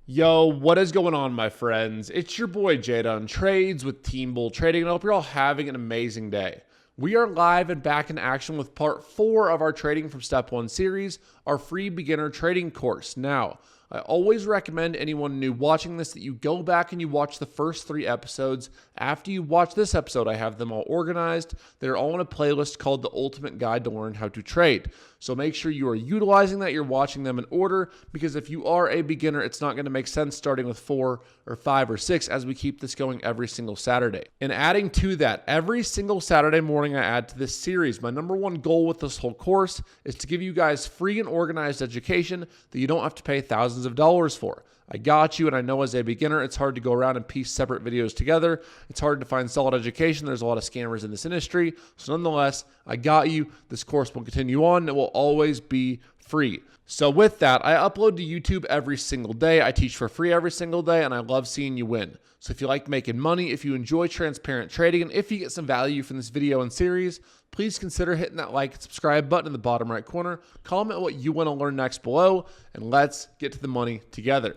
Yo, what is going on, my friends? It's your boy Jdun, Trades with Team Bull Trading, and I hope you're all having an amazing day. We are live and back in action with part 4 of our Trading from Step 1 series, our free beginner trading course. Now, I always recommend anyone new watching this that you go back and you watch the first 3 episodes. After you watch this episode, I have them all organized. They're all in a playlist called The Ultimate Guide to Learn How to Trade. So make sure you are utilizing that, you're watching them in order, because if you are a beginner, it's not going to make sense starting with 4 or 5 or 6 as we keep this going every single Saturday. And adding to that, every single Saturday morning I add to this series. My number one goal with this whole course is to give you guys free and organized education that you don't have to pay thousands of dollars for. I got you, and I know as a beginner, it's hard to go around and piece separate videos together. It's hard to find solid education. There's a lot of scammers in this industry. So nonetheless, I got you. This course will continue on. It will always be free. So with that, I upload to YouTube every single day. I teach for free every single day, and I love seeing you win. So if you like making money, if you enjoy transparent trading, and if you get some value from this video and series, please consider hitting that like and subscribe button in the bottom right corner. Comment what you want to learn next below, and let's get to the money together.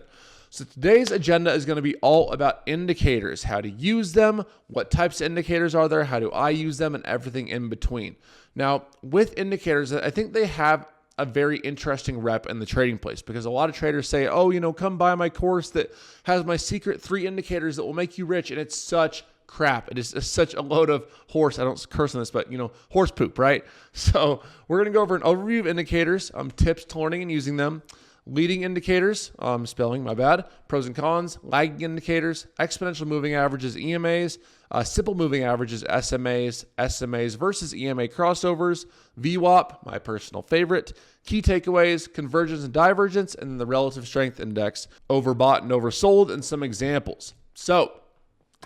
So today's agenda is going to be all about indicators, how to use them, what types of indicators are there, how do I use them, and everything in between. Now, with indicators, I think they have a very interesting rep in the trading place, because a lot of traders say, oh, come buy my course that has my secret 3 indicators that will make you rich. And it's such crap. It is such a load of horse. I don't curse on this, but horse poop, right? So we're going to go over an overview of indicators, tips to learning and using them, leading indicators, spelling, my bad, pros and cons, lagging indicators, exponential moving averages, EMAs, simple moving averages, SMAs versus EMA crossovers, VWAP, my personal favorite, key takeaways, convergence and divergence, and then the relative strength index, overbought and oversold, and some examples. So,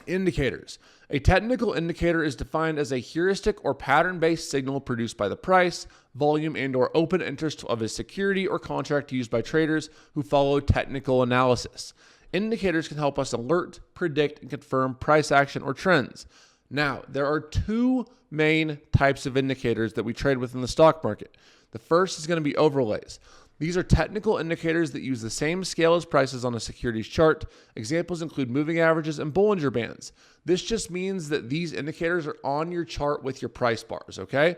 indicators. A technical indicator is defined as a heuristic or pattern-based signal produced by the price, volume, and/or open interest of a security or contract used by traders who follow technical analysis. Indicators can help us alert, predict, and confirm price action or trends. Now, there are 2 main types of indicators that we trade with in the stock market. The first is going to be overlays. These are technical indicators that use the same scale as prices on a securities chart. Examples include moving averages and Bollinger Bands. This just means that these indicators are on your chart with your price bars, okay?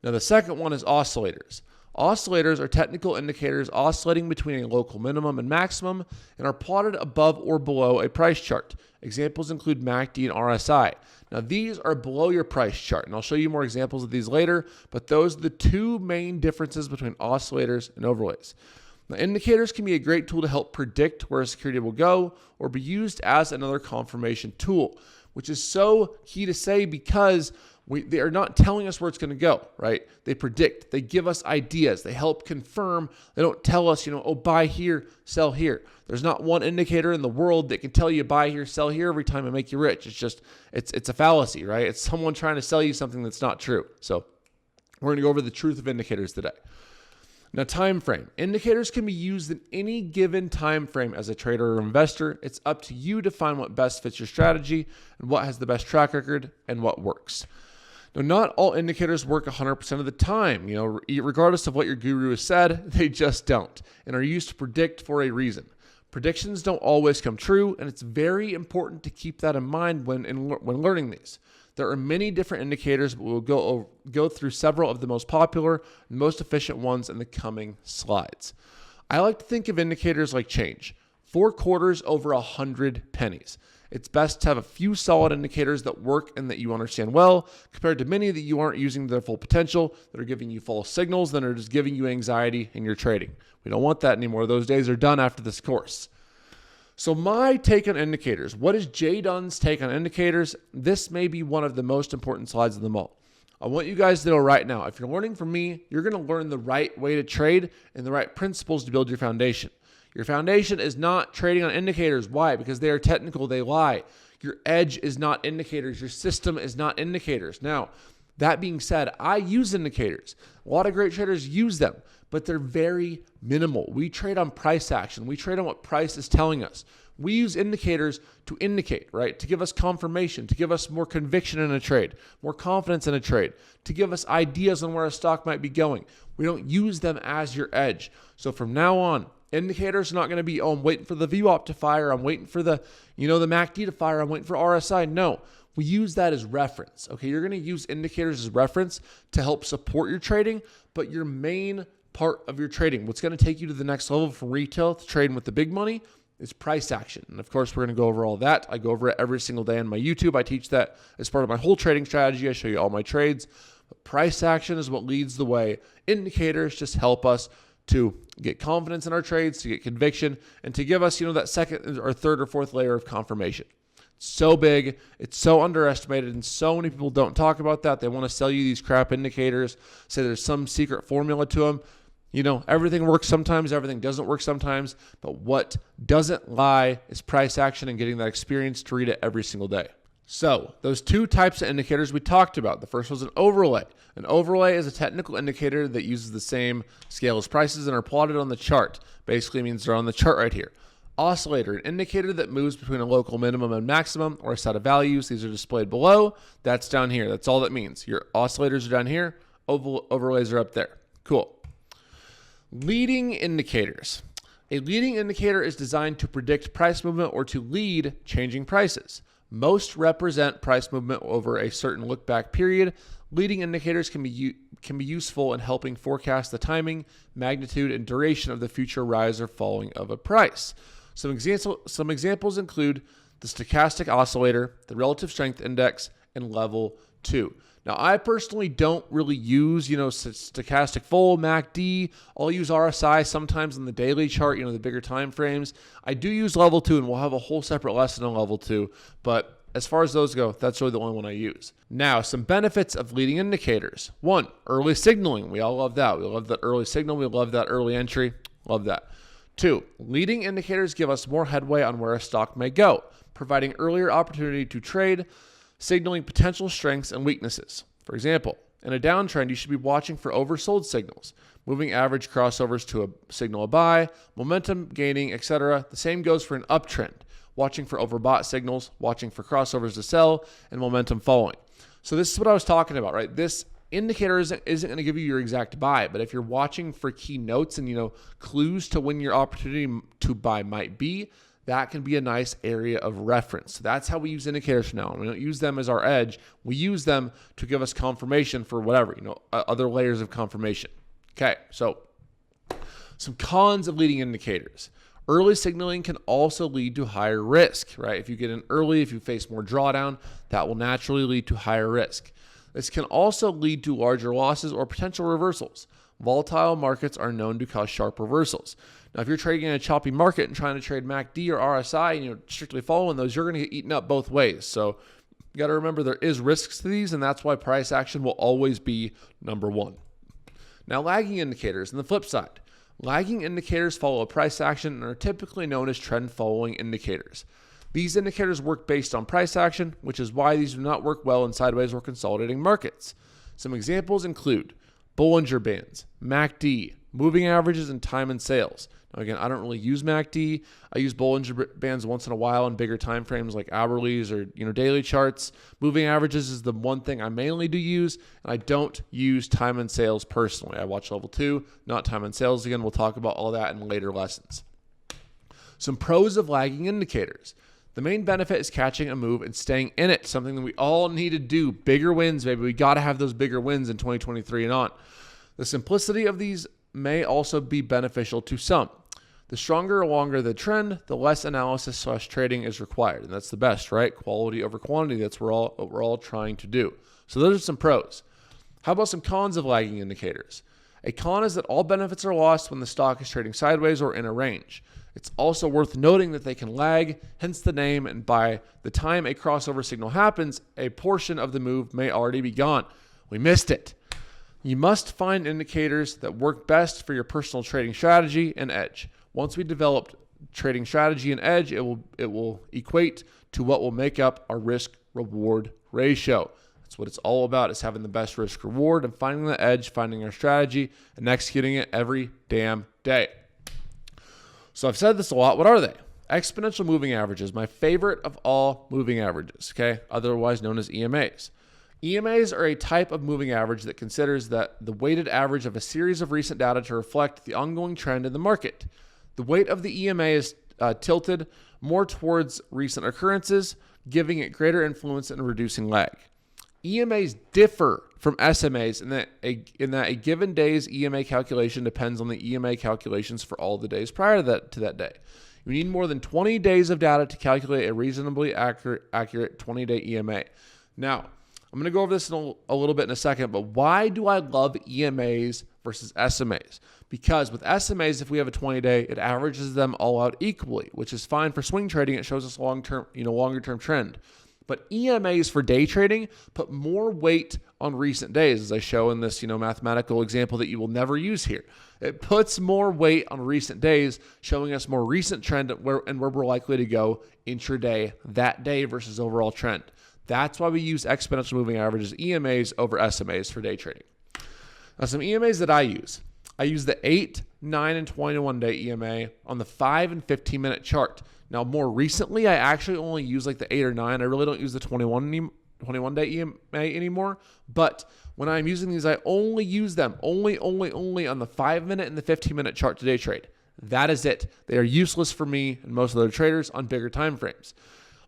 Now, the second one is oscillators. Oscillators are technical indicators oscillating between a local minimum and maximum and are plotted above or below a price chart. Examples include MACD and RSI. Now, these are below your price chart, and I'll show you more examples of these later, but those are the 2 main differences between oscillators and overlays. Now, indicators can be a great tool to help predict where a security will go or be used as another confirmation tool, which is so key to say because they are not telling us where it's going to go, right? They predict, they give us ideas, they help confirm. They don't tell us, oh, buy here, sell here. There's not one indicator in the world that can tell you buy here, sell here every time and make you rich. It's just, it's a fallacy, right? It's someone trying to sell you something that's not true. So we're going to go over the truth of indicators today. Now, time frame. Indicators can be used in any given time frame as a trader or investor. It's up to you to find what best fits your strategy and what has the best track record and what works. Now, not all indicators work 100% of the time. Regardless of what your guru has said, they just don't and are used to predict for a reason. Predictions don't always come true, and it's very important to keep that in mind when learning these. There are many different indicators, but we'll go through several of the most popular and most efficient ones in the coming slides. I like to think of indicators like change. 4 quarters over 100 pennies. It's best to have a few solid indicators that work and that you understand well, compared to many that you aren't using to their full potential, that are giving you false signals, that are just giving you anxiety in your trading. We don't want that anymore. Those days are done after this course. So my take on indicators. What is Jdun's take on indicators? This may be one of the most important slides of them all. I want you guys to know right now, if you're learning from me, you're going to learn the right way to trade and the right principles to build your foundation. Your foundation is not trading on indicators. Why? Because they are technical. They lie. Your edge is not indicators. Your system is not indicators. Now, that being said, I use indicators. A lot of great traders use them, but they're very minimal. We trade on price action. We trade on what price is telling us. We use indicators to indicate, right? To give us confirmation, to give us more conviction in a trade, more confidence in a trade, to give us ideas on where a stock might be going. We don't use them as your edge. So from now on, Indicators are not going to be, oh, I'm waiting for the VWAP to fire. I'm waiting for the MACD to fire. I'm waiting for RSI. No, we use that as reference. Okay, you're going to use indicators as reference to help support your trading, but your main part of your trading, what's going to take you to the next level from retail to trading with the big money, is price action. And of course, we're going to go over all that. I go over it every single day on my YouTube. I teach that as part of my whole trading strategy. I show you all my trades. But price action is what leads the way. Indicators just help us to get confidence in our trades, to get conviction, and to give us, that second or third or fourth layer of confirmation. It's so big, it's so underestimated, and so many people don't talk about that. They want to sell you these crap indicators, say there's some secret formula to them. Everything works sometimes, everything doesn't work sometimes, but what doesn't lie is price action and getting that experience to read it every single day. So those two types of indicators we talked about. The first was an overlay. An overlay is a technical indicator that uses the same scale as prices and are plotted on the chart. Basically means they're on the chart right here. Oscillator, an indicator that moves between a local minimum and maximum or a set of values. These are displayed below. That's down here. That's all that means. Your oscillators are down here. Overlays are up there. Cool. Leading indicators. A leading indicator is designed to predict price movement or to lead changing prices. Most represent price movement over a certain look-back period. Leading indicators can be useful in helping forecast the timing, magnitude, and duration of the future rise or falling of a price. Some examples include the stochastic oscillator, the relative strength index, and level 2. Now, I personally don't really use, stochastic full, MACD. I'll use RSI sometimes on the daily chart, the bigger time frames. I do use level 2, and we'll have a whole separate lesson on level 2. But as far as those go, that's really the only one I use. Now, some benefits of leading indicators. 1, early signaling. We all love that. We love that early signal. We love that early entry. Love that. 2, leading indicators give us more headway on where a stock may go, providing earlier opportunity to trade, signaling potential strengths and weaknesses. For example, in a downtrend, you should be watching for oversold signals, moving average crossovers to a signal a buy, momentum gaining, etc. The same goes for an uptrend, watching for overbought signals, watching for crossovers to sell, and momentum following. So this is what I was talking about, right? This indicator isn't going to give you your exact buy, but if you're watching for key notes and clues to when your opportunity to buy might be, that can be a nice area of reference. So that's how we use indicators now. We don't use them as our edge. We use them to give us confirmation for whatever, other layers of confirmation. Okay, so some cons of leading indicators. Early signaling can also lead to higher risk, right? If you get in early, if you face more drawdown, that will naturally lead to higher risk. This can also lead to larger losses or potential reversals. Volatile markets are known to cause sharp reversals. Now, if you're trading in a choppy market and trying to trade MACD or RSI and you're strictly following those, you're going to get eaten up both ways. So you got to remember there is risks to these, and that's why price action will always be number 1. Now, lagging indicators on the flip side. Lagging indicators follow a price action and are typically known as trend following indicators. These indicators work based on price action, which is why these do not work well in sideways or consolidating markets. Some examples include Bollinger Bands, MACD, moving averages, and time and sales. Now again, I don't really use MACD. I use Bollinger Bands once in a while in bigger time frames like hourlies or daily charts. Moving averages is the one thing I mainly do use, and I don't use time and sales personally. I watch level 2, not time and sales. Again, we'll talk about all that in later lessons. Some pros of lagging indicators. The main benefit is catching a move and staying in it, something that we all need to do. Bigger wins, baby. We got to have those bigger wins in 2023 and on. The simplicity of these may also be beneficial to some. The stronger or longer the trend, the less analysis / trading is required. And that's the best, right? Quality over quantity. That's what we're all trying to do. So those are some pros. How about some cons of lagging indicators? A con is that all benefits are lost when the stock is trading sideways or in a range. It's also worth noting that they can lag, hence the name, and by the time a crossover signal happens, a portion of the move may already be gone. We missed it. You must find indicators that work best for your personal trading strategy and edge. Once we develop trading strategy and edge, it will equate to what will make up our risk-reward ratio. That's what it's all about, is having the best risk-reward and finding the edge, finding our strategy, and executing it every damn day. So I've said this a lot. What are they? Exponential moving averages, my favorite of all moving averages, okay? Otherwise known as EMAs. EMAs are a type of moving average that considers that the weighted average of a series of recent data to reflect the ongoing trend in the market. The weight of the EMA is tilted more towards recent occurrences, giving it greater influence in reducing lag. EMAs differ from SMAs in that a given day's EMA calculation depends on the EMA calculations for all the days prior to that day. You need more than 20 days of data to calculate a reasonably accurate 20-day EMA. Now, I'm going to go over this in a little bit in a second, but why do I love EMAs versus SMAs? Because with SMAs, if we have a 20-day, it averages them all out equally, which is fine for swing trading. It shows us longer term trend. But EMAs for day trading put more weight on recent days, as I show in this mathematical example that you will never use here. It puts more weight on recent days, showing us more recent trend where we're likely to go intraday that day versus overall trend. That's why we use exponential moving averages, EMAs, over SMAs for day trading. Now, some EMAs that I use the 8, 9, and 21 day EMA on the 5 and 15 minute chart. Now, more recently, I actually only use like the 8 or 9. I really don't use the 21 day EMA anymore. But when I'm using these, I only use them only on the 5 minute and the 15 minute chart to day trade. That is it. They are useless for me and most other traders on bigger time frames.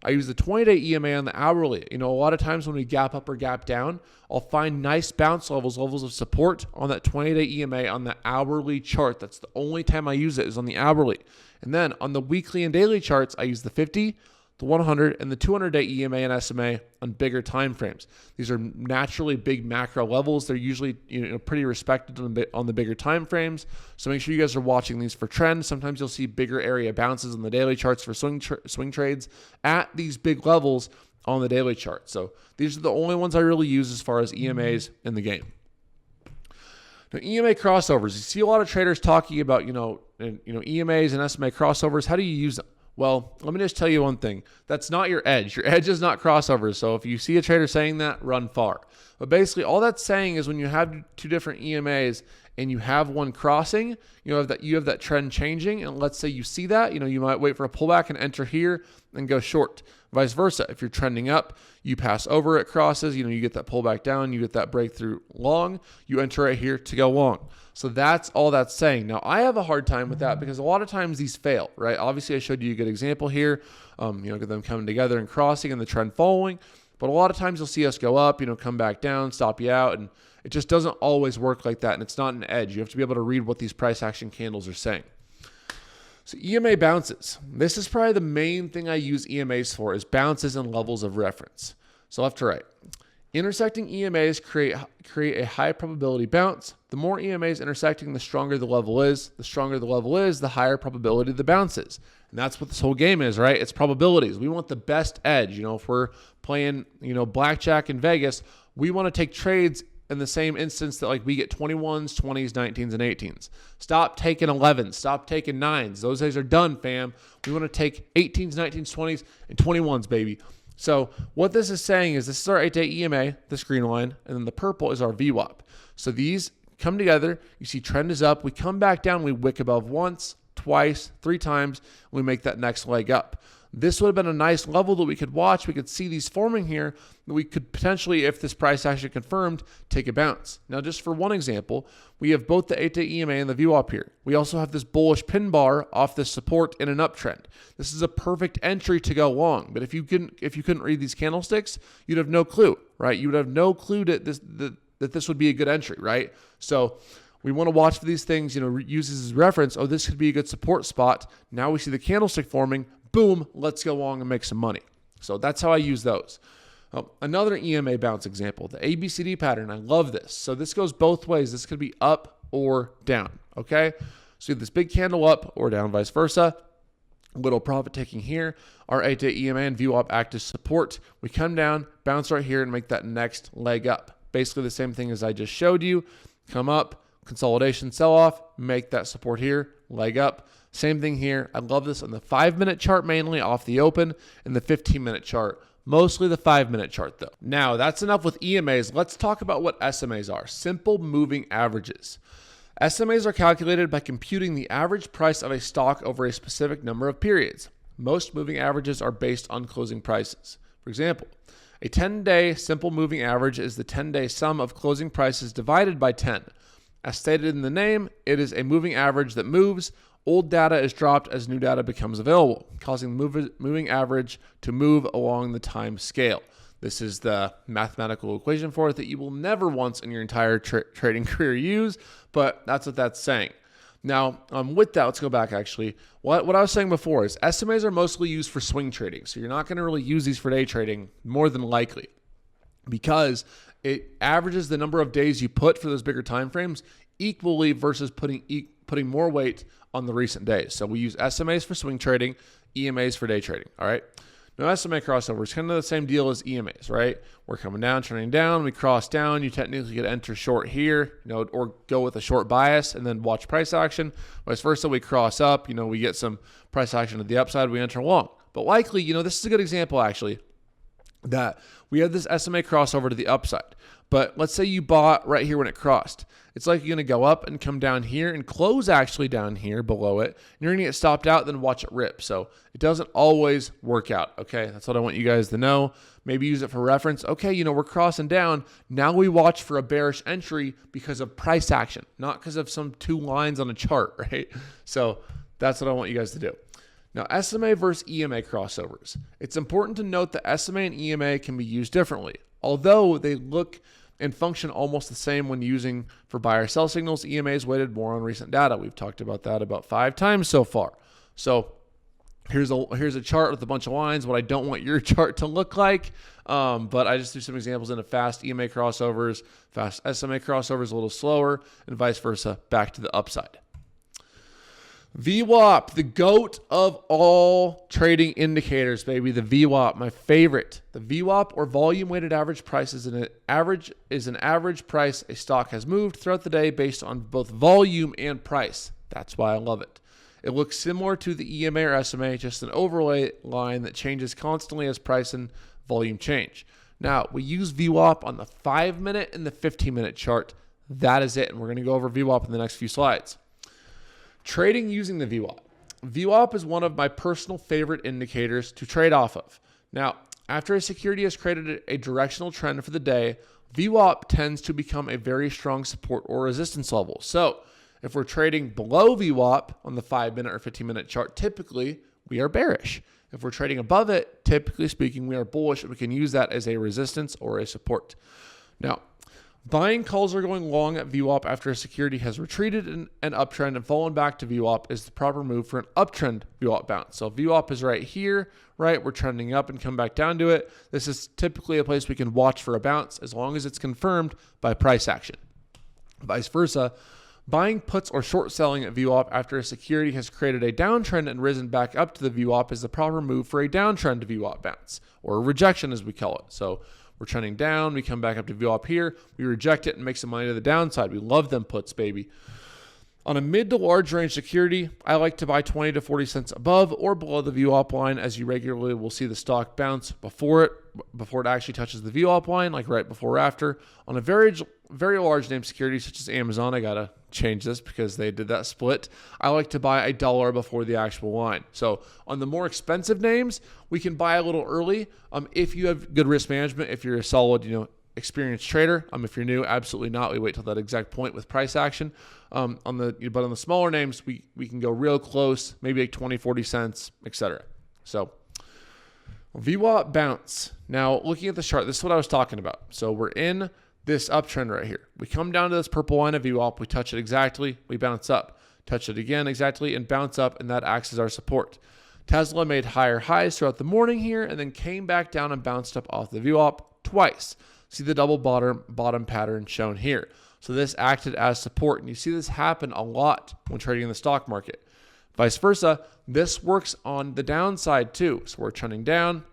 I use the 20-day EMA on the hourly. A lot of times when we gap up or gap down, I'll find nice bounce levels of support on that 20-day EMA on the hourly chart. That's the only time I use it is on the hourly. And then on the weekly and daily charts, I use the 50, the 100, and the 200-day EMA and SMA on bigger time frames. These are naturally big macro levels. They're usually pretty respected on the bigger time frames. So make sure you guys are watching these for trends. Sometimes you'll see bigger area bounces on the daily charts for swing trades at these big levels on the daily chart. So these are the only ones I really use as far as EMAs in the game. Now, EMA crossovers. You see a lot of traders talking about EMAs and SMA crossovers. How do you use them? Well, let me just tell you one thing. That's not your edge. Your edge is not crossovers. So if you see a trader saying that, run far. But basically, all that's saying is when you have two different EMAs and you have one crossing, you have that trend changing. And let's say you see that, you might wait for a pullback and enter here and go short. Vice versa. If you're trending up, you pass over it crosses, you get that pullback down, you get that breakthrough long, you enter right here to go long. So that's all that's saying. Now, I have a hard time with that because a lot of times these fail, right? Obviously, I showed you a good example here, get them coming together and crossing and the trend following. But a lot of times you'll see us go up, come back down, stop you out, and it just doesn't always work like that, and it's not an edge. You have to be able to read what these price action candles are saying. So EMA bounces. This is probably the main thing I use EMAs for, is bounces and levels of reference. So left to right. Intersecting EMAs create a high probability bounce. The more EMAs intersecting, the stronger the level is. The stronger the level is, the higher probability the bounce is. And that's what this whole game is, right? It's probabilities. We want the best edge. If we're playing, blackjack in Vegas, we want to take trades in the same instance that we get 21s, 20s, 19s, and 18s. Stop taking 11s. Stop taking 9s. Those days are done, fam. We want to take 18s, 19s, 20s, and 21s, baby. So what this is saying is this is our 8-day EMA, this green line, and then the purple is our VWAP. So these come together. You see trend is up. We come back down. We wick above once, twice, 3 times. We make that next leg up. This would have been a nice level that we could watch. We could see these forming here. We could potentially, if this price action confirmed, take a bounce. Now, just for one example, we have both the 8-day EMA and the VWAP here. We also have this bullish pin bar off this support in an uptrend. This is a perfect entry to go long. But if you couldn't read these candlesticks, you'd have no clue, right? You would have no clue that this would be a good entry, right? So we want to watch for these things, use this as reference. Oh, this could be a good support spot. Now we see the candlestick forming. Boom, let's go long and make some money. So that's how I use those. Another EMA bounce example, the ABCD pattern. I love this. So this goes both ways. This could be up or down, okay? So you have this big candle up or down, vice versa. Little profit taking here. Our 8-day EMA and VWAP act as support. We come down, bounce right here, and make that next leg up. Basically the same thing as I just showed you. Come up, consolidation, sell off, make that support here, leg up. Same thing here. I love this on the 5-minute chart mainly off the open and the 15-minute chart. Mostly the 5-minute chart though. Now that's enough with EMAs. Let's talk about what SMAs are. Simple moving averages. SMAs are calculated by computing the average price of a stock over a specific number of periods. Most moving averages are based on closing prices. For example, a 10-day simple moving average is the 10-day sum of closing prices divided by 10. As stated in the name, it is a moving average that moves Old data is dropped as new data becomes available, causing the moving average to move along the time scale. This is the mathematical equation for it that you will never once in your entire trading career use, but that's what that's saying. Now, with that, let's go back actually. What I was saying before is SMAs are mostly used for swing trading. So you're not going to really use these for day trading, more than likely, because it averages the number of days you put for those bigger time frames equally versus putting more weight on the recent days. So we use SMAs for swing trading, EMAs for day trading, all right? Now, SMA crossover is kind of the same deal as EMAs, right? We're coming down, turning down, we cross down, you technically get enter short here, or go with a short bias and then watch price action. Vice versa, we cross up, we get some price action to the upside, we enter long. But likely, this is a good example actually, that we have this SMA crossover to the upside. But let's say you bought right here when it crossed. It's like you're going to go up and come down here and close actually down here below it. And you're going to get stopped out, then watch it rip. So it doesn't always work out, okay? That's what I want you guys to know. Maybe use it for reference. Okay, we're crossing down. Now we watch for a bearish entry because of price action, not because of some two lines on a chart, right? So that's what I want you guys to do. Now, SMA versus EMA crossovers. It's important to note that SMA and EMA can be used differently. Although they look and function almost the same when using for buy or sell signals, EMA is weighted more on recent data. We've talked about that about 5 times so far. So here's a chart with a bunch of lines, what I don't want your chart to look like. But I just threw some examples into fast EMA crossovers, fast SMA crossovers a little slower, and vice versa, back to the upside. VWAP, the GOAT of all trading indicators, baby. The VWAP, my favorite. The VWAP, or volume weighted average price, is an average price a stock has moved throughout the day based on both volume and price. That's why I love it. It looks similar to the EMA or SMA, just an overlay line that changes constantly as price and volume change. Now, we use VWAP on the 5-minute and the 15-minute chart. That is it, and we're going to go over VWAP in the next few slides. Trading using the VWAP. VWAP is one of my personal favorite indicators to trade off of. Now, after a security has created a directional trend for the day, VWAP tends to become a very strong support or resistance level. So if we're trading below VWAP on the 5-minute or 15-minute chart, typically we are bearish. If we're trading above it, typically speaking, we are bullish, and we can use that as a resistance or a support. Now, buying calls are going long at VWAP after a security has retreated in an uptrend and fallen back to VWAP is the proper move for an uptrend VWAP bounce. So VWAP is right here, right? We're trending up and come back down to it. This is typically a place we can watch for a bounce as long as it's confirmed by price action. Vice versa, buying puts or short selling at VWAP after a security has created a downtrend and risen back up to the VWAP is the proper move for a downtrend VWAP bounce, or a rejection as we call it. So we're trending down, we come back up to VWAP here, we reject it and make some money to the downside. We love them puts, baby. On a mid to large range security, I like to buy 20 to 40 cents above or below the VWAP line, as you regularly will see the stock bounce before it actually touches the VWAP line, like right before or after. On a very large name security such as Amazon, I gotta change this because they did that split. I like to buy $1 before the actual line. So on the more expensive names, we can buy a little early. If you have good risk management, if you're a solid, experienced trader. If you're new, absolutely not. We wait till that exact point with price action. But on the smaller names, we can go real close, maybe like 20, 40 cents, etc. So VWAP bounce. Now, looking at the chart, this is what I was talking about. So we're in this uptrend right here. We come down to this purple line of VWAP, we touch it exactly, we bounce up, touch it again exactly, and bounce up, and that acts as our support. Tesla made higher highs throughout the morning here, and then came back down and bounced up off the VWAP twice. See the double bottom pattern shown here. So this acted as support, and you see this happen a lot when trading in the stock market. Vice versa, this works on the downside too. So we're trending down.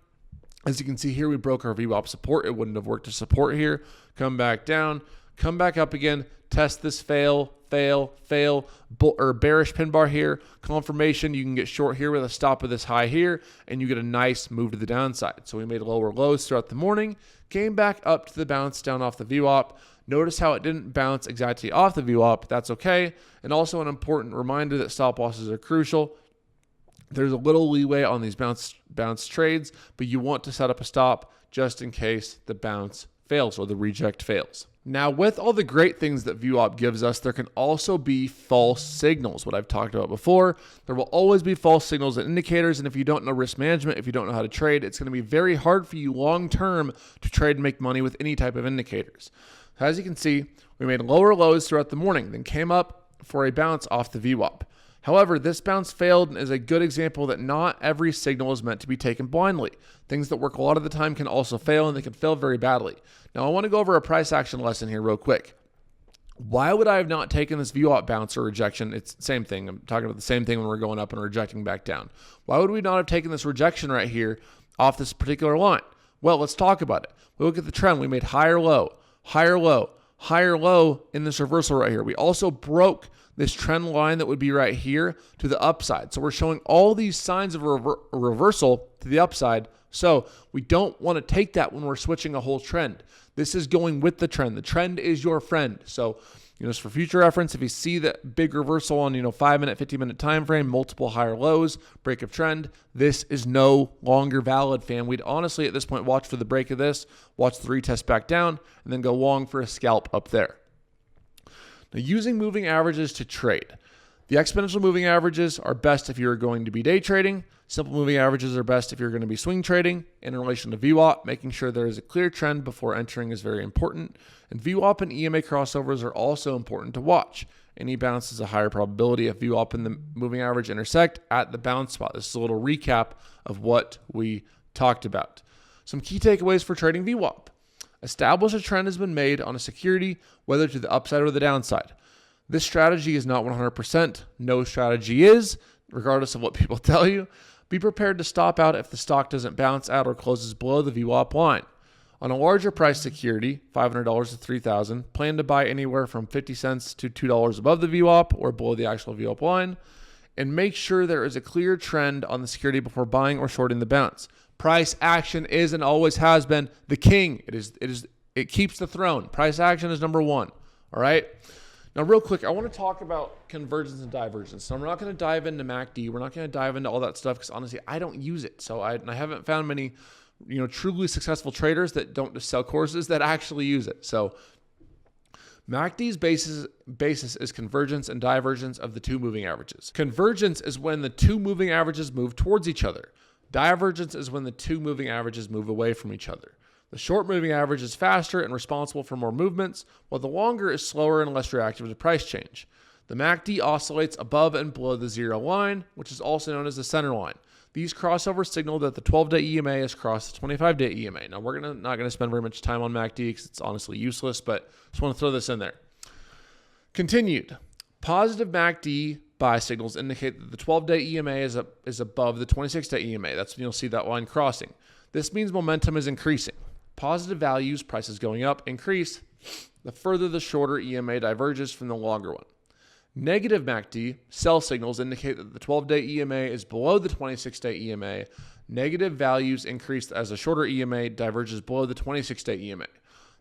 As you can see here, we broke our VWAP support. It wouldn't have worked to support here. Come back down, come back up again, test this fail, or bearish pin bar here. Confirmation, you can get short here with a stop of this high here, and you get a nice move to the downside. So we made lower lows throughout the morning, came back up to the bounce down off the VWAP. Notice how it didn't bounce exactly off the VWAP. That's okay. And also an important reminder that stop losses are crucial. There's a little leeway on these bounce trades, but you want to set up a stop just in case the bounce fails or the reject fails. Now, with all the great things that VWAP gives us, there can also be false signals. What I've talked about before, there will always be false signals and indicators. And if you don't know risk management, if you don't know how to trade, it's going to be very hard for you long-term to trade and make money with any type of indicators. So as you can see, we made lower lows throughout the morning, then came up for a bounce off the VWAP. However, this bounce failed and is a good example that not every signal is meant to be taken blindly. Things that work a lot of the time can also fail, and they can fail very badly. Now, I want to go over a price action lesson here real quick. Why would I have not taken this VWAP bounce or rejection? It's the same thing. I'm talking about the same thing when we're going up and rejecting back down. Why would we not have taken this rejection right here off this particular line? Well, let's talk about it. We look at the trend. We made higher low, higher low, higher low in this reversal right here. We also broke this trend line that would be right here to the upside. So we're showing all these signs of a reversal to the upside. So we don't want to take that when we're switching a whole trend. This is going with the trend. The trend is your friend. So, just for future reference, if you see that big reversal on, 5-minute, 15-minute time frame, multiple higher lows, break of trend, this is no longer valid, fam. We'd honestly at this point watch for the break of this, watch the retest back down, and then go long for a scalp up there. Now, using moving averages to trade. The exponential moving averages are best if you're going to be day trading. Simple moving averages are best if you're going to be swing trading. In relation to VWAP, making sure there is a clear trend before entering is very important. And VWAP and EMA crossovers are also important to watch. Any bounce is a higher probability if VWAP and the moving average intersect at the bounce spot. This is a little recap of what we talked about. Some key takeaways for trading VWAP. Establish a trend has been made on a security, whether to the upside or the downside. This strategy is not 100%. No strategy is, regardless of what people tell you. Be prepared to stop out if the stock doesn't bounce out or closes below the VWAP line. On a larger price security, $500 to $3,000, plan to buy anywhere from 50 cents to $2 above the VWAP or below the actual VWAP line. And make sure there is a clear trend on the security before buying or shorting the bounce. Price action is and always has been the king. It keeps the throne. Price action is number one. All right. Now, real quick, I want to talk about convergence and divergence. So I'm not going to dive into MACD. We're not going to dive into all that stuff because honestly, I don't use it. So I haven't found many, truly successful traders that don't just sell courses that actually use it. So MACD's basis is convergence and divergence of the two moving averages. Convergence is when the two moving averages move towards each other. Divergence is when the two moving averages move away from each other. The short moving average is faster and responsible for more movements, while the longer is slower and less reactive to price change. The MACD oscillates above and below the zero line, which is also known as the center line. These crossovers signal that the 12-day EMA has crossed the 25-day EMA. Now, we're not going to spend very much time on MACD because it's honestly useless, but just want to throw this in there. Continued. Positive MACD buy signals indicate that the 12-day EMA is above the 26-day EMA. That's when you'll see that line crossing. This means momentum is increasing. Positive values, prices going up, increase the further the shorter EMA diverges from the longer one. Negative MACD sell signals indicate that the 12-day EMA is below the 26-day EMA. Negative values increase as the shorter EMA diverges below the 26-day EMA.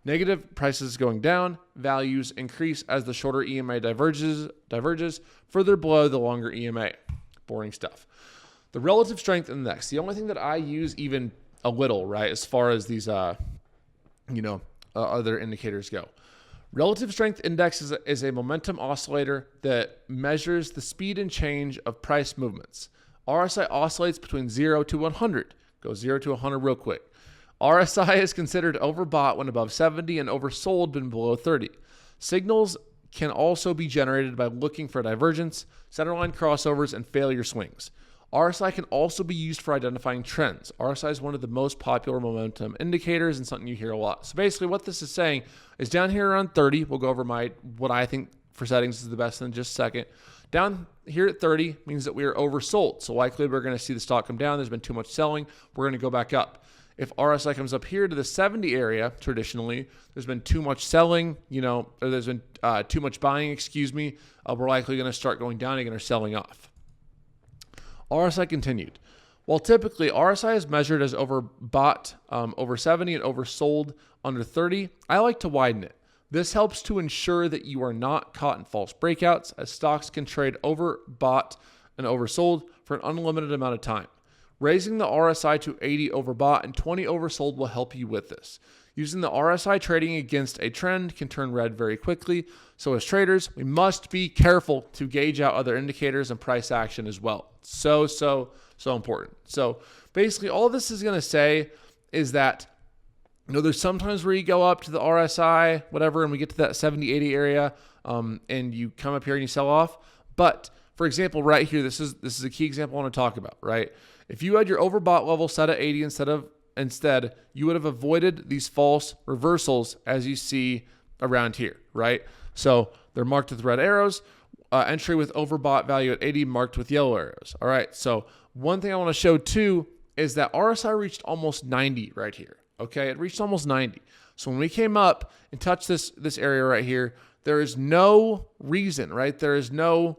Negative prices going down, values increase as the shorter EMA diverges further below the longer EMA. Boring stuff. The relative strength index, the only thing that I use even a little, right, as far as these, other indicators go. Relative strength index is a momentum oscillator that measures the speed and change of price movements. RSI oscillates between 0 to 100. Go 0 to 100 real quick. RSI is considered overbought when above 70 and oversold when below 30. Signals can also be generated by looking for divergence, centerline crossovers, and failure swings. RSI can also be used for identifying trends. RSI is one of the most popular momentum indicators and something you hear a lot. So basically what this is saying is down here around 30, we'll go over what I think for settings is the best in just a second. Down here at 30 means that we are oversold. So likely we're going to see the stock come down. There's been too much selling. We're going to go back up. If RSI comes up here to the 70 area, traditionally, there's been too much selling, or there's been too much buying, we're likely going to start going down again or selling off. RSI continued. While typically RSI is measured as overbought over 70 and oversold under 30, I like to widen it. This helps to ensure that you are not caught in false breakouts, as stocks can trade overbought and oversold for an unlimited amount of time. Raising the RSI to 80 overbought and 20 oversold will help you with this. Using the RSI trading against a trend can turn red very quickly. So as traders, we must be careful to gauge out other indicators and price action as well. So important. So basically all this is going to say is that, there's sometimes where you go up to the RSI, whatever, and we get to that 70, 80 area, and you come up here and you sell off. But for example, right here, this is a key example I want to talk about, right? If you had your overbought level set at 80 instead, you would have avoided these false reversals as you see around here, right? So they're marked with red arrows, entry with overbought value at 80 marked with yellow arrows. All right, so one thing I want to show too is that RSI reached almost 90 right here. Okay, it reached almost 90. So when we came up and touched this area right here, there is no reason, right? There is no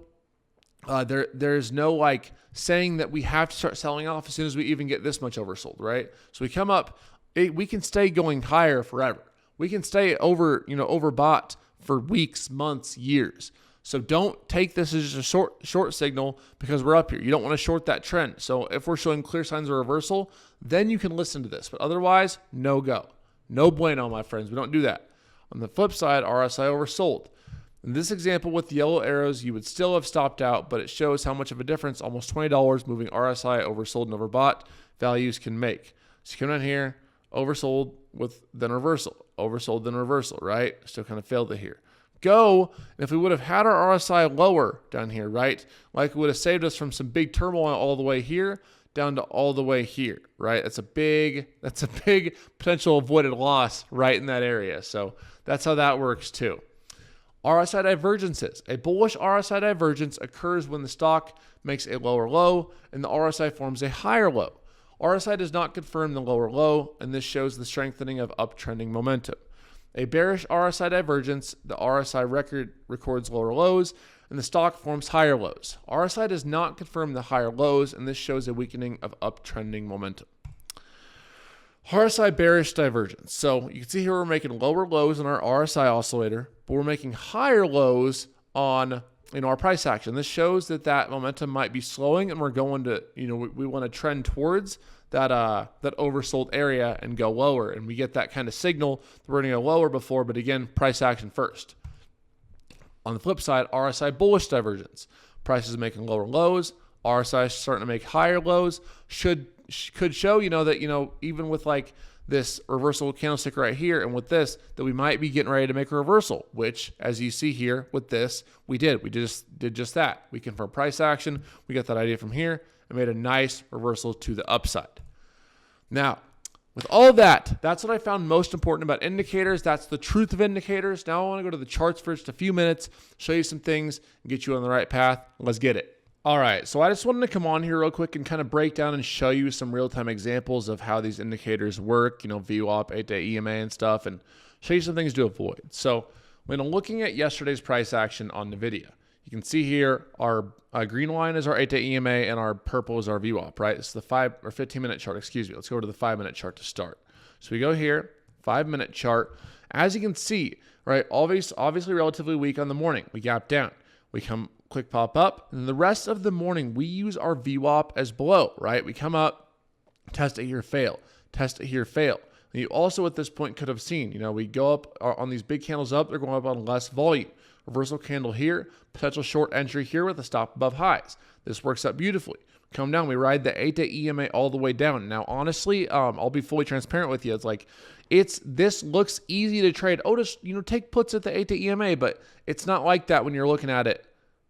like saying that we have to start selling off as soon as we even get this much oversold, right? So we come up, we can stay going higher forever. We can stay overbought for weeks, months, years. So don't take this as a short signal because we're up here. You don't want to short that trend. So if we're showing clear signs of reversal, then you can listen to this. But otherwise, no go. No bueno, my friends. We don't do that. On the flip side, RSI oversold. In this example with the yellow arrows, you would still have stopped out, but it shows how much of a difference almost $20 moving RSI oversold and overbought values can make. So you come down here, oversold with then reversal, oversold then reversal, right? Still kind of failed it here. Go, and if we would have had our RSI lower down here, right? Like it would have saved us from some big turmoil all the way here down to all the way here, right? That's a big potential avoided loss right in that area. So that's how that works too. RSI divergences. A bullish RSI divergence occurs when the stock makes a lower low and the RSI forms a higher low. RSI does not confirm the lower low, and this shows the strengthening of uptrending momentum. A bearish RSI divergence, the RSI records lower lows, and the stock forms higher lows. RSI does not confirm the higher lows, and this shows a weakening of uptrending momentum. RSI bearish divergence. So you can see here we're making lower lows on our RSI oscillator, but we're making higher lows on our price action. This shows that momentum might be slowing, and we're going to, we want to trend towards that oversold area and go lower, and we get that kind of signal that we're going to go lower before, but again, price action first. On the flip side, RSI bullish divergence. Price is making lower lows, RSI is starting to make higher lows. Could show, that, even with like this reversal candlestick right here and with this, that we might be getting ready to make a reversal, which as you see here with this, we did. We just did just that. We confirmed price action. We got that idea from here and made a nice reversal to the upside. Now, with all of that, that's what I found most important about indicators. That's the truth of indicators. Now I want to go to the charts for just a few minutes, show you some things, and get you on the right path. Let's get it. All right, so I just wanted to come on here real quick and kind of break down and show you some real-time examples of how these indicators work, VWAP, 8-day EMA and stuff, and show you some things to avoid. So when I'm looking at yesterday's price action on NVIDIA, you can see here our green line is our 8-day EMA and our purple is our VWAP, right? It's the 15-minute chart, excuse me. Let's go to the 5-minute chart to start. So we go here, 5-minute chart. As you can see, right, obviously relatively weak on the morning. We gap down. We come quick pop up, and the rest of the morning we use our VWAP as below, right? We come up, test it here, fail, test it here, fail. And you also at this point could have seen, we go up on these big candles up, they're going up on less volume. Reversal candle here, potential short entry here with a stop above highs. This works out beautifully. Come down, we ride the 8-day EMA all the way down. Now, honestly, I'll be fully transparent with you. It's like, this looks easy to trade. Oh, just, take puts at the 8-day EMA, but it's not like that when you're looking at it,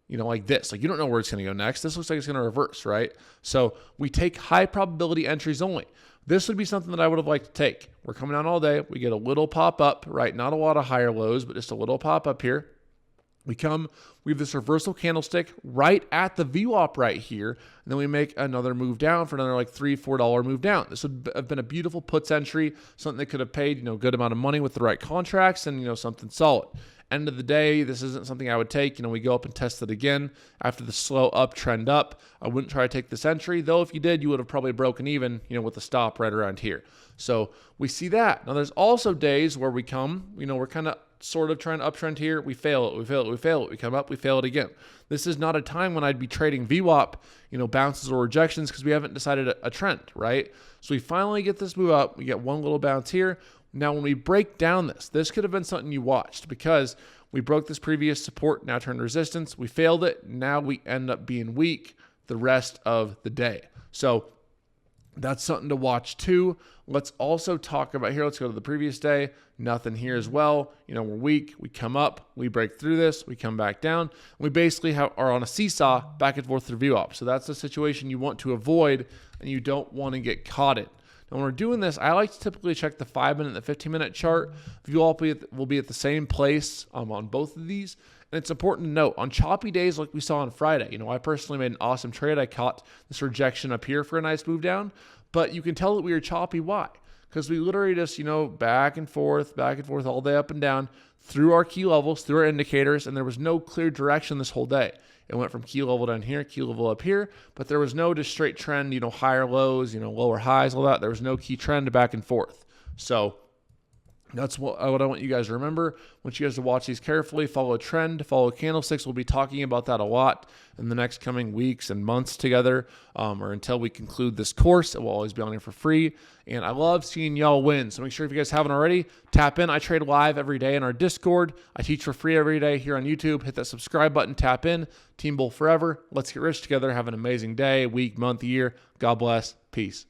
like this. Like, you don't know where it's going to go next. This looks like it's going to reverse, right? So we take high probability entries only. This would be something that I would have liked to take. We're coming down all day. We get a little pop up, right? Not a lot of higher lows, but just a little pop up here. We have this reversal candlestick right at the VWAP right here, and then we make another move down for another like $3, $4 move down. This would have been a beautiful puts entry, something that could have paid, good amount of money with the right contracts and, something solid. End of the day, this isn't something I would take. We go up and test it again after the slow uptrend up. I wouldn't try to take this entry, though if you did, you would have probably broken even, with a stop right around here. So we see that. Now there's also days where we come, we're kind of sort of trying to uptrend here. We fail it, we fail it, we fail it. We come up, we fail it again. This is not a time when I'd be trading VWAP, bounces or rejections because we haven't decided a trend, right? So we finally get this move up. We get one little bounce here. Now, when we break down this could have been something you watched because we broke this previous support, now turned resistance. We failed it. Now we end up being weak the rest of the day. So that's something to watch too. Let's also talk about here. Let's go to the previous day. Nothing here as well. We're weak. We come up. We break through this. We come back down. We basically are on a seesaw back and forth through VWAP. So that's the situation you want to avoid and you don't want to get caught in. Now, when we're doing this, I like to typically check the 5-minute and the 15-minute chart. VWAP will be at the same place on both of these. And it's important to note, on choppy days like we saw on Friday, I personally made an awesome trade. I caught this rejection up here for a nice move down. But you can tell that we were choppy. Why? Because we literally just, back and forth all day up and down through our key levels, through our indicators, and there was no clear direction this whole day. It went from key level down here, key level up here, but there was no just straight trend, higher lows, lower highs, all that. There was no key trend back and forth. So that's what I want you guys to remember. I want you guys to watch these carefully, follow a trend, follow candlesticks. We'll be talking about that a lot in the next coming weeks and months together, or until we conclude this course. It will always be on here for free. And I love seeing y'all win. So make sure if you guys haven't already, tap in. I trade live every day in our Discord. I teach for free every day here on YouTube. Hit that subscribe button, tap in. Team Bull forever. Let's get rich together. Have an amazing day, week, month, year. God bless. Peace.